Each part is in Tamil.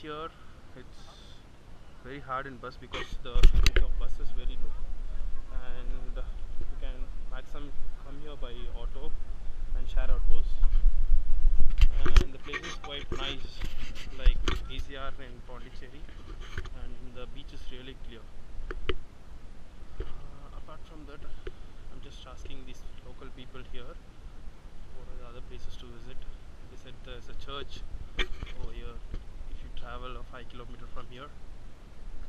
here it's very hard in bus because the seating of bus is very low, and you can maximum come here by auto and share autos, and the place is quite nice, like ECR in Pondicherry, and the beach is really clear. Apart from that, I'm just asking these local people here what are the other places to visit. They said there's a church over here if you travel a 5 kilometer from here,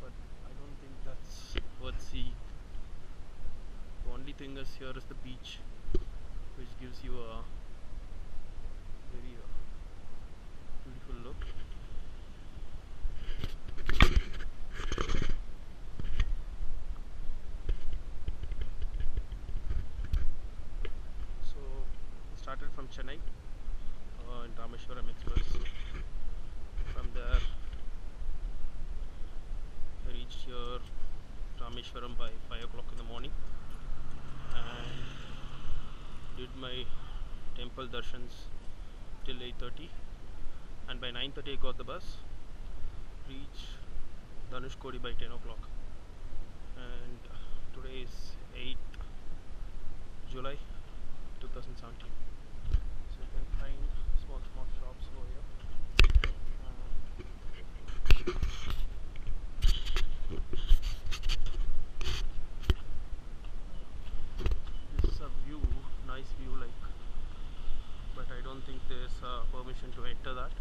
but I don't think that's worth seeing. The only thing is here is the beach, which gives you a very beautiful look. So started from Chennai in Rameshwaram Express. From there I reached here Rameshwaram by 5 o'clock in the morning and did my temple darshans till 8:30, and by 9:30 I got the bus, reached Dhanushkodi by 10 o'clock, and today is 8th July 2017. So you can find small shops over here. This is a view, nice view, like, but I don't think there's permission to enter that.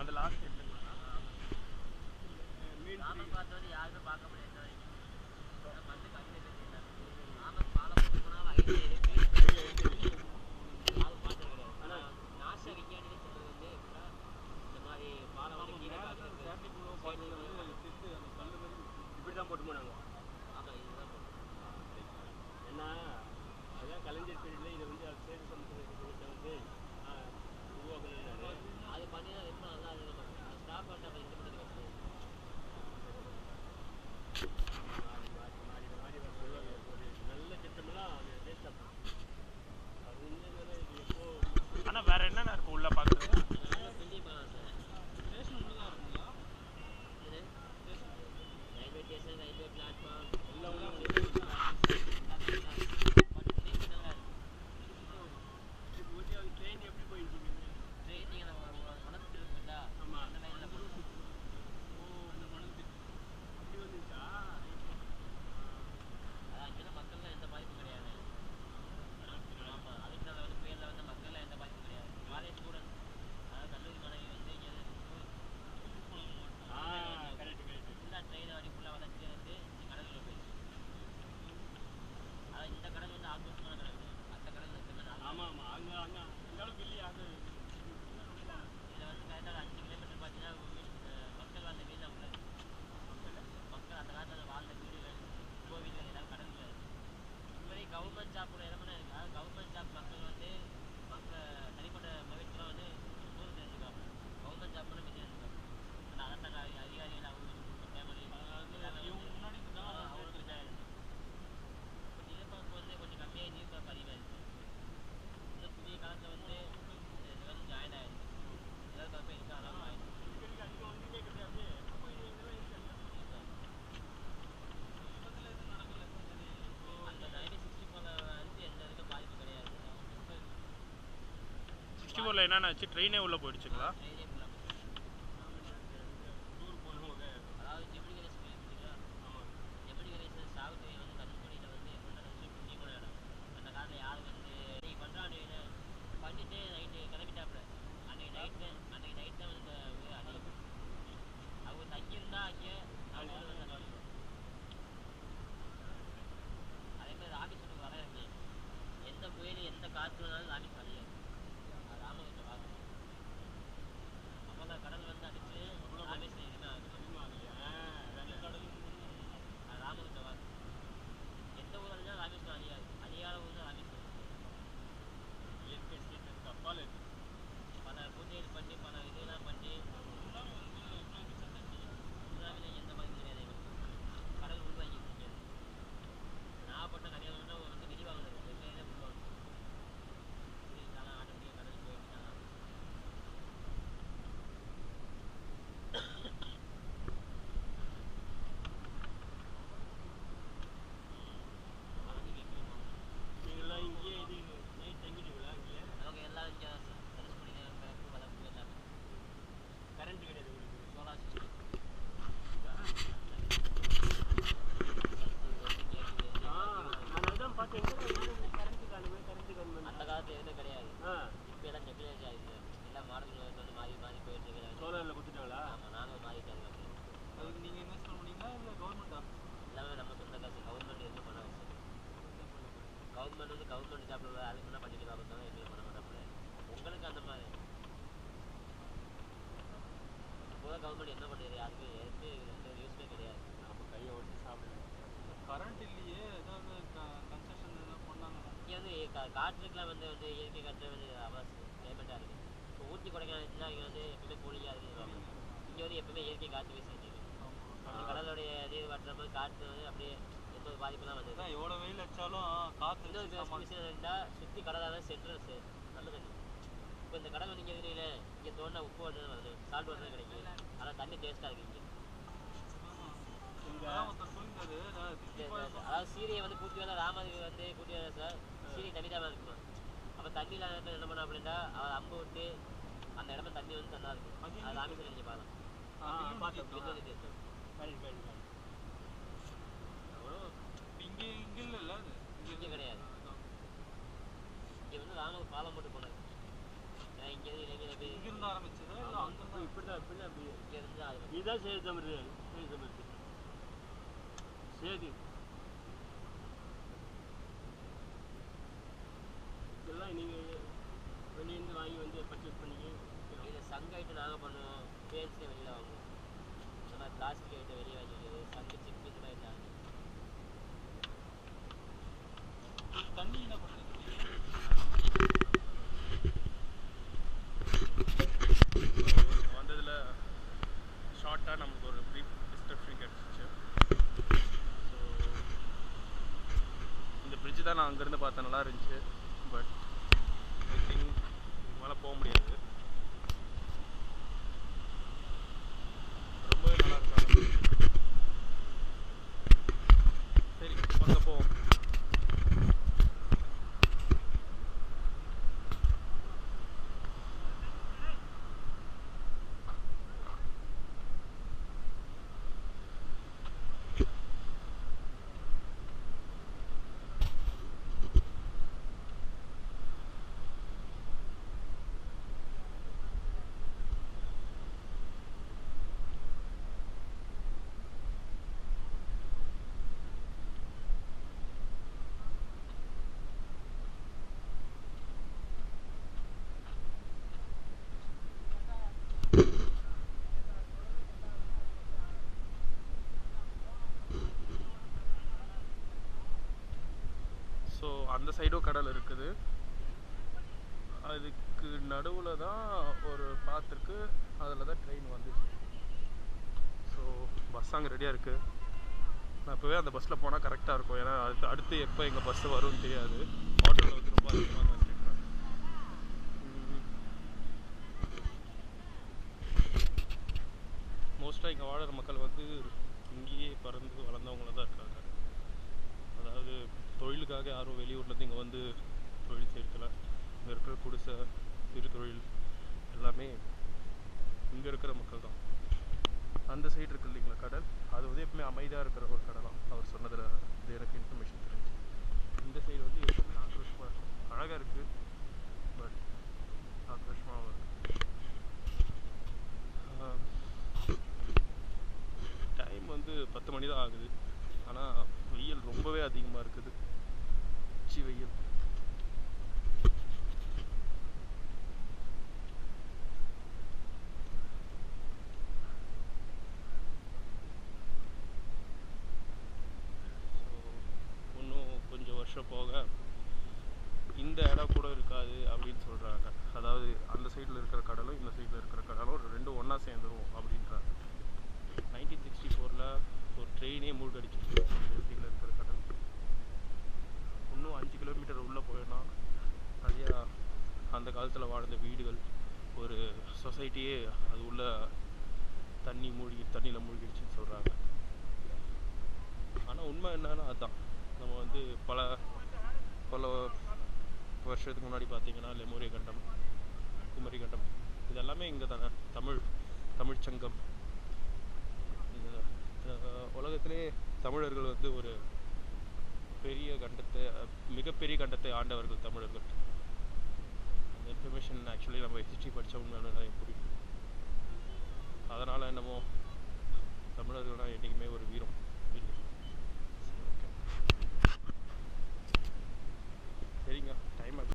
அந்த லாஸ்ட் இப்படி தான் போட்டு போனாங்க. ஏன்னா அதான் கலைஞர் பீரியடில் இதை வந்து சேது சமுத்திரத்தை வந்து உருவாக்குனாரு. அது பண்ணி ரொம்ப நல்லா ஸ்டாப் பண்ணிட்டு இந்த பண்ணி மாறி சொல்லுவாங்க. ஒரு நல்ல திட்டமெல்லாம் அது வேஸ்டாக போகும். அது வந்து எப்போ ஆனால் வேறு என்னென்ன இருக்கும் உள்ளே பார்க்குறது? என்னாச்சு, ட்ரெயினே உள்ளே போயிடுச்சுங்களா? காற்று வந்தாலும் ராமேஸ்வரம் அழியாது. அது ராமகிட்ட பார்க்கணும். அப்போ தான் கடல் வந்து அடிச்சு ராமேஸ்வரம் எதுவுமே ஆகுது. அது ராமகிட்ட பார்க்கணும். எந்த ஊர் அழிஞ்சாலும் ராமேஸ்வரம் அழியாது. அழியாத ஊர் தான் ராமேஸ்வரம். இயற்கை சீற்றத்துக்கு அப்பால் இருக்கு. பல பூஜைகள் பண்ணி பல இதெல்லாம் பண்ணி சுனாமியில் எந்த மாதிரி கிடையாது. கடல் உருவாக்கி முடியாது. நாகப்பட்ட கன்னியாகுமரி வந்து விதி வாங்கினது வெவ்வேறு உருவாங்க. புரியுதுனால ஆட்டோமேட்டிக்காக கடல் போயிட்டுனால கலந்து கேட்கணுமா? நீங்கள்லாம் இங்கேயே இது நைட் தங்கிடுவீங்களா? இங்கே அவங்க எல்லாம் இங்கே தனுஷ்கோடி பிறப்பு வளர்ப்பு எல்லாமே. கரண்ட் கிடையாது உங்களுக்கு? Solar system. அந்த காலத்துல எதுவுமே கிடையாது. இப்போ எல்லாம் டெக்னாலஜி ஆகிடுது. எல்லாம் மாடல் வந்து மாறி மாறி போயிட்டு இருக்கிறாங்க. சோலாரில் கொடுத்துட்டாங்களா? ஆமாம், நாங்களும் மாறிட்டாங்க. அதுக்கு நீங்கள் இன்வெஸ்ட் பண்ணீங்களா இல்லை கவர்மெண்ட்டா? எல்லாமே நம்ம சொந்த காசு. கவர்மெண்ட் எதுவும் பண்ண வச்சு கவர்மெண்ட் வந்து கவர்மெண்ட் ஜாப்ல உள்ள ஆளுங்கன்னா பண்ணிட்டு பார்த்தாங்க. எதுவும் பண்ண மாட்டாங்க. உங்களுக்கு அந்த மாதிரி இப்போ கவர்மெண்ட் என்ன பண்ணுறது? யாருக்கு எதுவுமே எந்த யூஸ்மே கிடையாது. நம்ம கையை ஓட்டி சாப்பிடுவோம். கரண்ட் இல்லையே, ஏதாவது கன்செஷன் எதாவது பண்ணாங்கன்னா இங்கே வந்து காற்றுக்கெலாம் வந்து இயற்கை காற்று வந்து பேமெண்ட்டாக இருக்குது. இப்போ ஊட்டி கொடைக்கானல்னா இங்கே வந்து எப்பவுமே கூலிங்காக இருக்குது. இங்கே வந்து எப்பவுமே இயற்கை காற்று வீசிட்டு இருக்கு. அப்படி கடலுடைய இது வட்டுறப்போ காற்று வந்து அப்படியே எந்த ஒரு பாதிப்புலாம் வந்து எவ்வளோ வெயில் வச்சாலும் காற்று இன்னொரு விஷயம் இருந்தால் சுற்றி கடலாக சென்ட்ரல்ஸு நல்ல தண்ணி. இப்போ இந்த கடல் வந்து இங்கே தெரியல, இங்கே தோண்டினா உப்பு வாட்டர் தான் வருது, சால்ட் வாட்டர் தான் கிடைக்கும். ஆனால் தண்ணி டேஸ்ட்டாக இருக்குது இங்கே. அதாவது சீரியை வந்து கூட்டி வந்தால் ராமதி வந்து கூட்டி வந்தா சார் சீரி தண்ணி தான் இருக்குமா. அப்போ தண்ணி இல்லாத நேரத்தில் என்ன பண்ணா அப்படின்னா அவர் அம்பு விட்டு அந்த இடத்துல தண்ணி வந்து நல்லா இருக்கும். அது ராமேஸ்வரம் நீங்கள் பார்க்கலாம். இங்கே இங்கே இல்லை, இங்கே கிடையாது. இங்கே வந்து ராமர் பாலம் போட்டு போனார். ஏன்னா இங்கேருந்து இளைஞர் போய் இங்கிருந்து ஆரம்பிச்சது இப்படி தான் இங்கேருந்து அது இதுதான் சேது தமிழ் சேது இதெல்லாம் நீங்கள் வெளியேருந்து வாங்கி வந்து பர்ச்சேஸ் பண்ணிக்க. இதில் சங்கு ஐட்டம் நாங்கள் பண்ணுவோம், பேன்ஸே வெளியில் வாங்குவோம். இந்த மாதிரி பிளாஸ்டிக் ஐட்டம் வெளியே வாங்கிக்கிறது, சங்கு சிப்பு இந்த மாதிரி தான். தண்ணி என்ன பண்ணுறது? வந்ததில் ஷார்ட்டாக நமக்கு ஒரு ப்ரீஃப் டிஸ்கிரிப்ஷன் கிடச்சிச்சு. ஸோ இந்த பிரிட்ஜு தான் நான் அங்கேருந்து பார்த்தேன், நல்லா இருந்துச்சு. பட் ஐ திங்க் மேலே போக முடியாது. ரொம்பவே நல்லா இருக்காங்க. சரி வாங்க போவோம். ஸோ அந்த சைடும் கடல் இருக்குது. அதுக்கு நடுவில் தான் ஒரு பாத் இருக்குது, அதில் தான் ட்ரெயின் வந்துச்சு. ஸோ பஸ் அங்கே ரெடியாக இருக்குது. நான் இப்போவே அந்த பஸ்ஸில் போனால் கரெக்டாக இருக்கும். ஏன்னா அடுத்து எப்போ எங்கள் பஸ்ஸு வரும்னு தெரியாது. ஆட்டோவில் வந்து ரொம்ப அதிகமாக தான் கேட்குறாங்க. மோஸ்ட்டாக இங்கே வாழற மக்கள் வந்து இங்கேயே பிறந்து வளர்ந்தவங்கள தான் இருக்காங்க. அதாவது தொழிலுக்காக யாரும் வெளியூர்லேருந்து இங்கே வந்து தொழில் செய்யறதில்ல. இங்கே இருக்கிற குடிசை சிறு தொழில் எல்லாமே இங்கே இருக்கிற மக்கள் தான். அந்த சைடு இருக்கு இல்லைங்களா கடல், அது வந்து எப்பவுமே அமைதியாக இருக்கிற ஒரு கடலாம். அவர் சொன்னதில் இது எனக்கு இன்ஃபர்மேஷன் தெரிஞ்சு. இந்த சைடு வந்து எப்பவுமே ஆக்ரோஷமாக இருக்கும். அழகாக இருக்குது, பட் ஆக்ரோஷமாகவும் இருக்குது. டைம் வந்து 10 மணி தான் ஆகுது. ஆனால் வெயில் ரொம்பவே அதிகமாக இருக்குது. உச்சி வெயில். போக இந்த இடம் கூட இருக்காது அப்படின்னு சொல்கிறாங்க. அதாவது அந்த சைடில் இருக்கிற கடலும் இந்த சைடில் இருக்கிற கடலும் ரெண்டும் ஒன்றா சேர்ந்துரும் அப்படின்றாங்க. 1964 ஒரு ட்ரெயினே மூழ்கடிச்சிச்சு இந்த சைடில் இருக்கிற கடல். இன்னும் 5 கிலோமீட்டர் உள்ளே போயினா நிறையா அந்த காலத்தில் வாழ்ந்த வீடுகள், ஒரு சொசைட்டியே அது உள்ள தண்ணியில் மூழ்கிடுச்சின்னு சொல்கிறாங்க. ஆனால் உண்மை என்னன்னா அதுதான். நம்ம வந்து பல வருஷத்துக்கு முன்னாடி பார்த்தீங்கன்னா லெமூரிய கண்டம், குமரி கண்டம் இதெல்லாமே இங்கே தானே. தமிழ்ச்சங்கம், உலகத்திலே தமிழர்கள் வந்து ஒரு மிகப்பெரிய கண்டத்தை ஆண்டவர்கள் தமிழர்கள். அந்த இன்ஃபர்மேஷன் ஆக்சுவலி நம்ம ஹிஸ்ட்ரி படித்தா உண்மையான நிறைய புரியும். அதனால் என்னமோ தமிழர்கள்னால் என்றைக்குமே ஒரு வீரம்.